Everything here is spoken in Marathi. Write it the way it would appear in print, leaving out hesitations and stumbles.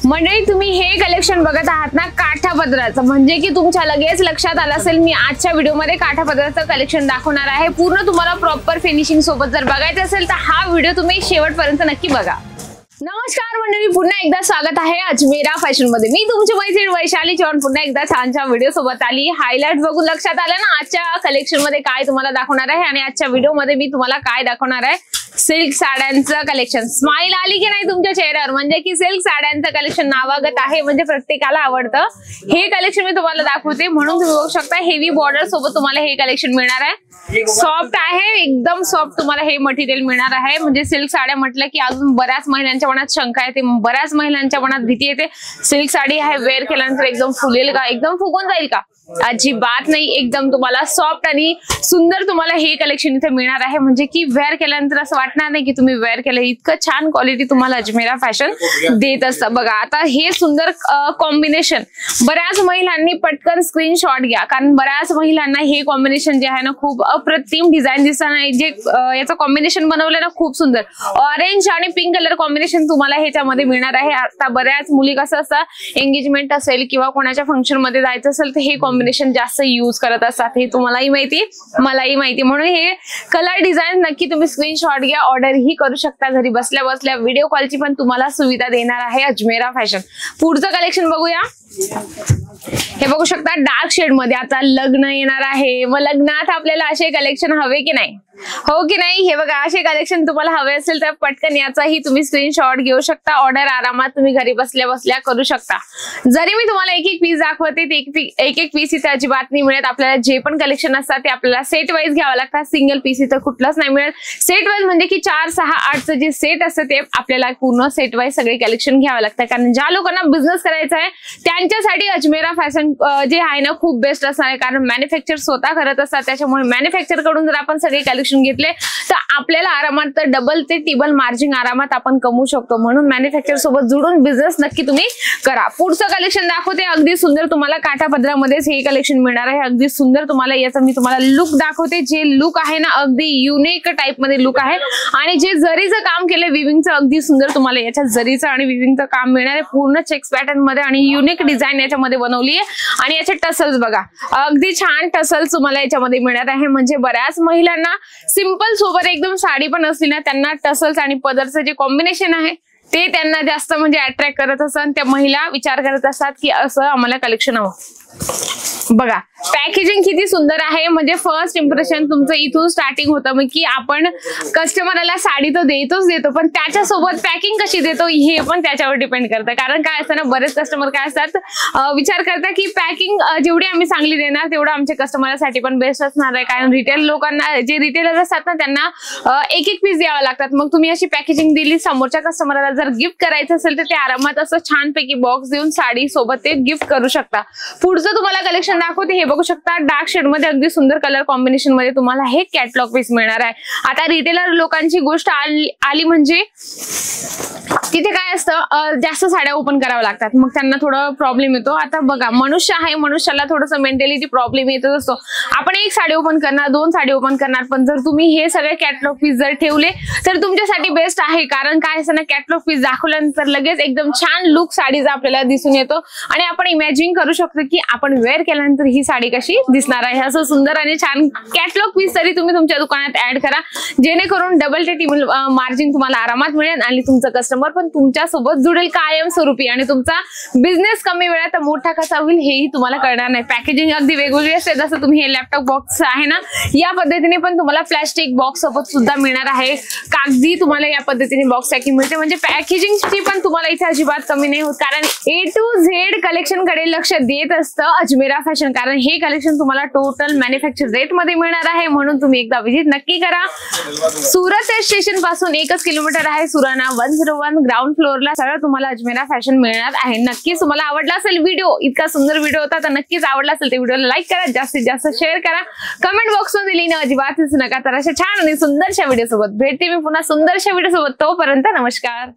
मंडळी तुम्ही हे कलेक्शन बघत आहात ना काठापदराचं, म्हणजे की तुमच्या लगेच लक्षात आलं असेल मी आजच्या व्हिडिओमध्ये काठापदराचं कलेक्शन दाखवणार आहे। पूर्ण तुम्हाला प्रॉपर फिनिशिंग सोबत जर बघायचं असेल तर हा व्हिडिओ तुम्ही शेवटपर्यंत नक्की बघा। नमस्कार मंडळी, पुन्हा एकदा स्वागत आहे अजमेरा फॅशन मध्ये। मी तुमची मैत्रीण वैशाली चव्हाण पुन्हा एकदा छानच्या व्हिडिओ सोबत आली। हायलाइट बघून लक्षात आलं ना आजच्या कलेक्शन मध्ये काय तुम्हाला दाखवणार आहे आणि आजच्या व्हिडिओ मध्ये मी तुम्हाला काय दाखवणार आहे, सिल्क साड्यांचं कलेक्शन। स्माइल आली की नाही तुमच्या चेहऱ्यावर, म्हणजे की सिल्क साड्यांचं कलेक्शन नावागत आहे, म्हणजे प्रत्येकाला आवडतं हे कलेक्शन मी तुम्हाला दाखवते। म्हणून तुम्ही बघू शकता हेवी बॉर्डर सोबत तुम्हाला हे कलेक्शन मिळणार आहे। सॉफ्ट आहे, एकदम सॉफ्ट तुम्हाला हे मटेरियल मिळणार आहे। म्हणजे सिल्क साड्या म्हटलं की अजून बऱ्याच महिलांच्या मनात शंका येते, बऱ्याच महिलांच्या मनात भीती येते, सिल्क साडी आहे वेअर केल्यानंतर एकदम फुलेल का, एकदम फुगून जाईल का? अजिबात नाही, एकदम तुम्हाला सॉफ्ट आणि सुंदर तुम्हाला हे कलेक्शन इथे मिळणार आहे। म्हणजे की वेअर केल्यानंतर असं वाटणार नाही की तुम्ही वेअर केलं, इतकं छान क्वालिटी तुम्हाला अजमेरा फॅशन देत असतं। बघा आता हे सुंदर कॉम्बिनेशन बऱ्याच महिलांनी पटकन स्क्रीनशॉट घ्या, कारण बऱ्याच महिलांना हे कॉम्बिनेशन जे आहे ना खूप अप्रतिम डिझाईन दिसताना जे याचं कॉम्बिनेशन बनवलं ना खूप सुंदर, ऑरेंज आणि पिंक कलर कॉम्बिनेशन तुम्हाला ह्याच्यामध्ये मिळणार आहे। आता बऱ्याच मुली कसं असतं, एंगेजमेंट असेल किंवा कोणाच्या फंक्शन मध्ये जायचं असेल तर हे कॉम्बिनेशन जास्त यूज करत असतात, हे तुम्हालाही माहिती मलाही माहिती। म्हणून हे कलर डिझाईन नक्की तुम्ही स्क्रीनशॉट घ्या, ऑर्डर ही करू शकता घरी बसल्या बसल्या। व्हिडिओ कॉलची पण तुम्हाला सुविधा देणार आहे अजमेरा फॅशन। पुढचं कलेक्शन बघूया। हे बघू शकता डार्क शेड मध्ये आता लग्न येणार आहे, मग लग्नात आपल्याला असे कलेक्शन हवे की नाही, हो की नाही? हे बघा असे कलेक्शन तुम्हाला हवे असेल तर पटकन याचाही तुम्ही स्क्रीनशॉट घेऊ शकता, ऑर्डर आरामात तुम्ही घरी बसल्या बसल्या करू शकता। जरी मी तुम्हाला एक एक पीस दाखवते ते एक एक पीस इथे अजिबात नाही मिळत, आपल्याला जे पण कलेक्शन असतात ते आपल्याला सेट वाईज घ्यावं लागतात, सिंगल पीस इथं कुठलाच नाही मिळत। सेट वाईज म्हणजे की 4, 6, 8चं जे सेट असतं ते आपल्याला पूर्ण सेट वाईज सगळे कलेक्शन घ्यावं लागतं, कारण ज्या लोकांना बिझनेस करायचा आहे त्यांच्यासाठी अजमेरा फॅशन जे आहे ना खूप बेस्ट असणार आहे, कारण मॅन्युफॅक्चर स्वतः करत असतात। त्याच्यामुळे मॅन्युफॅक्चर कडून जर आपण सगळे कलेक्शन घेतले तर आपल्याला आरामात डबल ते टिबल मार्जिन आरामात आपण कमवू शकतो। म्हणून मॅन्युफॅक्चर सोबत जुडून बिझनेस नक्की तुम्ही करा। पुढचं कलेक्शन दाखवते, अगदी सुंदर तुम्हाला काठापदरामध्येच हे कलेक्शन मिळणार आहे। अगदी सुंदर तुम्हाला याचा मी तुम्हाला लुक दाखवते, जे लुक आहे ना अगदी युनिक टाइप मध्ये लुक आहे आणि जे जरीचं काम केलंय विविंगचं, अगदी सुंदर तुम्हाला याच्या जरीचं आणि विविंगचं काम मिळणार आहे। पूर्ण चेक्स पॅटर्न मध्ये आणि युनिक डिझाईन याच्यामध्ये बनवली आहे आणि याचे टसल्स बघा, अगदी छान टसल्स तुम्हाला याच्यामध्ये मिळणार आहे। म्हणजे बऱ्याच महिलांना सिंपल सोबत एकदम साडी पण असली ना, त्यांना टसल्स आणि पदरचं जे कॉम्बिनेशन आहे ते त्यांना जास्त म्हणजे अट्रॅक्ट करत असतात, त्या महिला विचार करत असतात की असं आम्हाला कलेक्शन हवं। बघा पॅकेजिंग किती सुंदर आहे, म्हणजे फर्स्ट इम्प्रेशन तुमचं इथून स्टार्टिंग होतं, मग की आपण कस्टमरला साडी तर देतो पण त्याच्यासोबत पॅकिंग कशी देतो हे पण त्याच्यावर डिपेंड करतं। कारण काय असतं ना, बरेच कस्टमर काय असतात विचार करतात की पॅकिंग जेवढी आम्ही चांगली देणार तेवढं आमच्या कस्टमरसाठी पण बेस्ट असणार आहे, कारण रिटेल लोकांना जे रिटेलर असतात ना त्यांना एक एक पीस द्यावं लागतात। मग तुम्ही अशी पॅकेजिंग दिली, समोरच्या कस्टमरला जर गिफ्ट करायचं असेल तर ते आरामात असं छानपैकी बॉक्स देऊन साडी सोबत ते गिफ्ट करू शकता। पुढचं तुम्हाला कलेक्शन दाखवते, हे बघू शकता डार्क शेड मध्ये अगदी सुंदर कलर कॉम्बिनेशन मध्ये तुम्हाला हे कॅटलॉग पीस मिळणार आहे। आता रिटेलर लोकांची गोष्ट आली म्हणजे तिथे काय असतं, जास्त साड्या ओपन कराव्या लागतात, मग त्यांना थोडा प्रॉब्लेम येतो। आता बघा मनुष्य आहे, मनुष्याला थोडंसं मेंटॅलिटी प्रॉब्लेम येतच असतो। आपण एक साडी ओपन करणार, 2 साडी ओपन करणार, पण जर तुम्ही हे सगळे कॅटलॉग पीस जर ठेवले तर तुमच्यासाठी बेस्ट आहे। कारण काय असतं ना, कॅटलॉग पीस दाखवल्यानंतर लगेच एकदम छान लुक साडीचा आपल्याला दिसून येतो आणि आपण इमॅजिन करू शकतो की आपण वेअर केल्यानंतर ही साडी कशी दिसणार आहे। असं सुंदर आणि छान कॅटलॉग पीस तरी तुम्ही तुमच्या दुकानात ऍड करा, जेणेकरून डबल ते टिबल मार्जिन तुम्हाला आरामात मिळेल आणि तुमचं कस्टमर पण तुमच्या सोबत जुडेल कायमस्वरूपी आणि तुमचा बिझनेस कमी वेळात मोठा कसा होईल हेही तुम्हाला कळणार नाही। पॅकेजिंग अगदी वेगवेगळी असते, जसं तुम्ही हे लॅपटॉप बॉक्स आहे ना या पद्धतीने पण तुम्हाला प्लास्टिक बॉक्स सोबत सुद्धा मिळणार आहे, कागदी तुम्हाला या पद्धतीने बॉक्स पॅकिंग मिळते। म्हणजे पॅकेजिंगची पण तुम्हाला इथे अजिबात कमी नाही होत, कारण A to Z कलेक्शन कडे लक्ष देत असतं अजमेरा फॅशन, कारण हे कलेक्शन तुम्हाला टोटल मॅन्युफॅक्चर रेट मध्ये मिळणार आहे। म्हणून तुम्ही एकदा विजिट नक्की करा। सुरत स्टेशन पासून 1 किलोमीटर आहे, सुराणा 101 ग्राउंड फ्लोअरला सरळ तुम्हाला अजमेरा फॅशन मिळणार आहे। नक्कीच तुम्हाला आवडला असेल व्हिडिओ, इतका सुंदर व्हिडिओ होता तर नक्कीच आवडला असेल तर व्हिडिओला लाईक करा, जास्तीत जास्त शेअर करा, कमेंट बॉक्स मध्ये लिहिणं अजिबात विसरू नका। तर अशा छान आणि सुंदरशा व्हिडिओ सोबत भेटते मी पुन्हा सुंदरशा व्हिडिओ सोबत, तोपर्यंत नमस्कार।